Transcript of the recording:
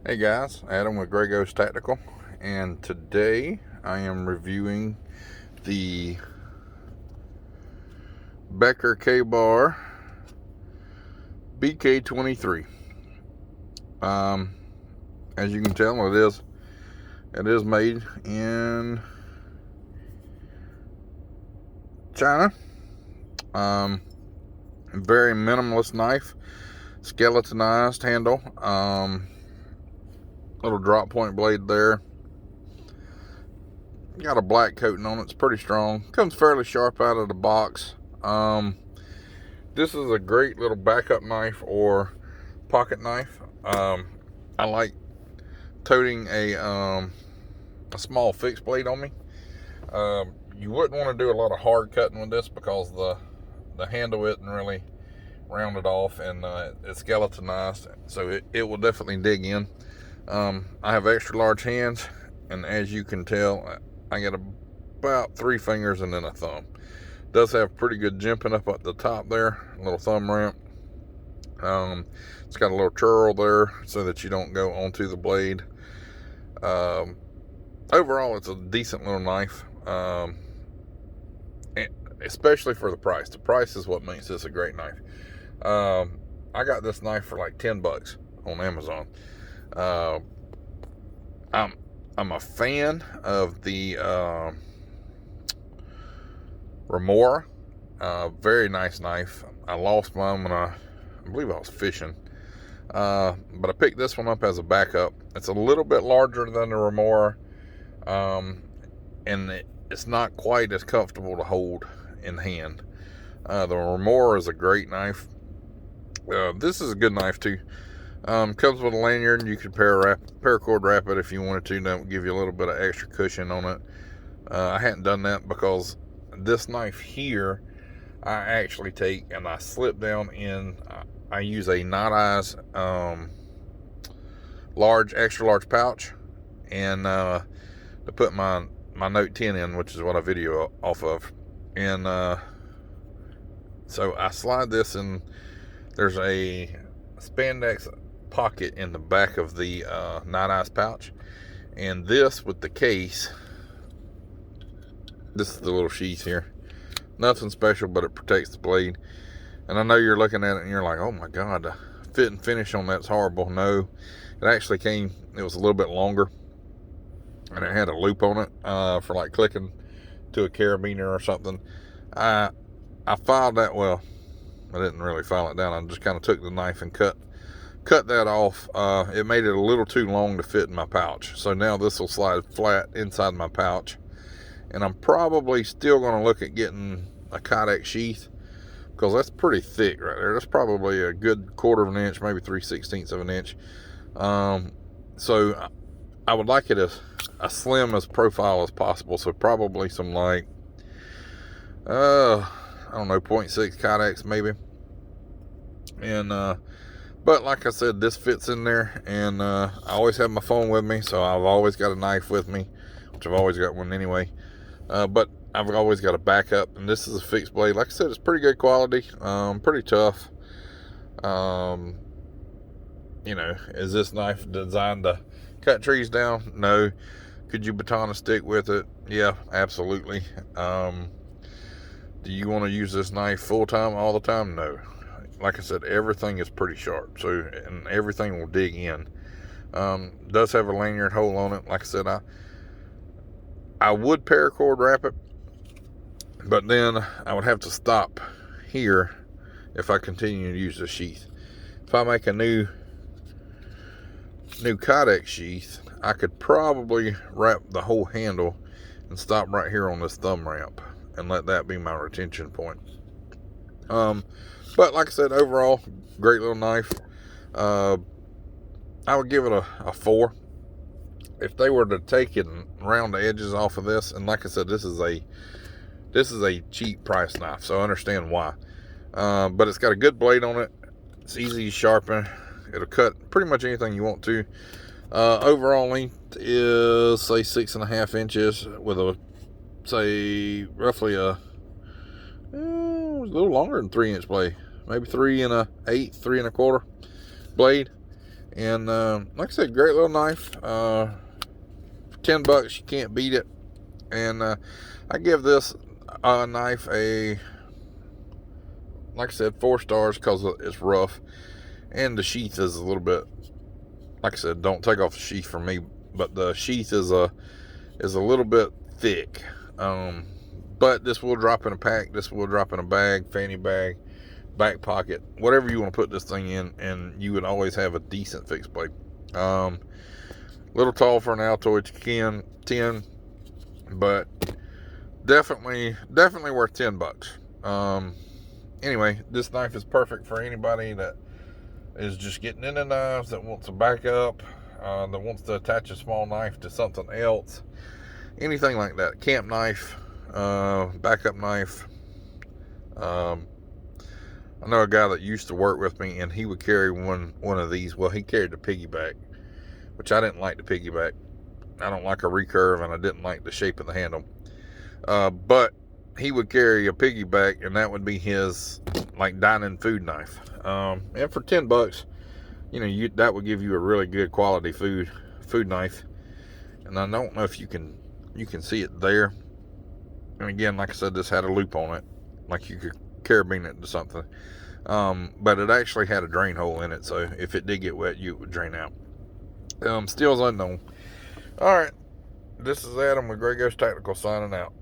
Hey guys, Adam with Grey Ghost Tactical, and today I am reviewing the Becker Kbar BK23. Um, as you can tell, it is made in China. Very minimalist knife, skeletonized handle, little drop point blade there. Got a black coating on it. It's pretty strong. Comes fairly sharp out of the box. This is a great little backup knife or pocket knife. I like toting a small fixed blade on me. You wouldn't want to do a lot of hard cutting with this because the handle isn't really rounded off, and it's skeletonized, so it will definitely dig in. I have extra large hands, and as you can tell, I got about 3 fingers and then a thumb. Does have pretty good jimping up at the top there, a little thumb ramp. It's got a little churl there so that you don't go onto the blade. Overall, it's a decent little knife, especially for the price. The price is what makes this a great knife. I got this knife for like $10 on Amazon. I'm a fan of the Remora. Very nice knife. I lost mine when I believe I was fishing. But I picked this one up as a backup. It's a little bit larger than the Remora, and it's not quite as comfortable to hold in hand. The Remora is a great knife. This is a good knife too. Comes with a lanyard. You could paracord wrap it if you wanted to. That would give you a little bit of extra cushion on it. I hadn't done that because this knife here, I actually take and I slip down in. I use a Not Eyes extra large pouch, and to put my Note 10 in, which is what I video off of. And so I slide this in. There's a spandex pocket in the back of the Not Eyes pouch, and this with the case. This is the little sheath here. Nothing special, but it protects the blade. And I know you're looking at it and you're like, oh my God, the fit and finish on that's horrible. No, it actually it was a little bit longer, and it had a loop on it for like clicking to a carabiner or something. I filed that, well, I didn't really file it down. I just kind of took the knife and cut that off. It made it a little too long to fit in my pouch. So now this will slide flat inside my pouch. And I'm probably still going to look at getting a Kydex sheath, because that's pretty thick right there. That's probably a good 1/4 of an inch, maybe 3/16 of an inch. So I would like it as slim as profile as possible. So probably some like, I don't know, 0.6 Kydex maybe. And, but like I said, this fits in there, and I always have my phone with me, so I've always got a knife with me, which I've always got one anyway. But I've always got a backup, and this is a fixed blade. Like I said, it's pretty good quality, pretty tough. Is this knife designed to cut trees down? No. Could you baton a stick with it? Yeah, absolutely. Do you want to use this knife full time all the time? No. Like I said, everything is pretty sharp, and everything will dig in. Does have a lanyard hole on it. Like I said, I would paracord wrap it, but then I would have to stop here if I continue to use the sheath. If I make a new Kydex sheath, I could probably wrap the whole handle and stop right here on this thumb ramp and let that be my retention point. But like I said, overall, great little knife. I would give it a 4. If they were to take it and round the edges off of this, and like I said, this is a cheap price knife, so I understand why. But it's got a good blade on it. It's easy to sharpen. It'll cut pretty much anything you want to. Overall length is, say, 6.5 inches with roughly a little longer than 3-inch blade, maybe 3 1/8, 3 1/4 blade. And like I said, great little knife. For $10, you can't beat it. And I give this knife a, like I said, 4 stars because it's rough, and the sheath is a little bit, like I said, don't take off the sheath from me, but the sheath is a little bit thick. But this will drop in a pack. This will drop in a bag, fanny bag, back pocket, whatever you want to put this thing in, and you would always have a decent fixed blade. Little tall for an Altoid 10, but definitely worth $10. Anyway, this knife is perfect for anybody that is just getting into knives, that wants a backup, that wants to attach a small knife to something else, anything like that. Camp knife, backup knife. I know a guy that used to work with me, and he would carry one of these. Well, he carried the piggyback, which I didn't like the piggyback. I don't like a recurve, and I didn't like the shape of the handle. But he would carry a piggyback, and that would be his like dining food knife. And for $10, you know, that would give you a really good quality food knife. And I don't know if you can see it there. And again, like I said, this had a loop on it, like you could carabine it to something. But it actually had a drain hole in it, so if it did get wet, it would drain out. Steel's unknown. All right, this is Adam with Grey Ghost Tactical signing out.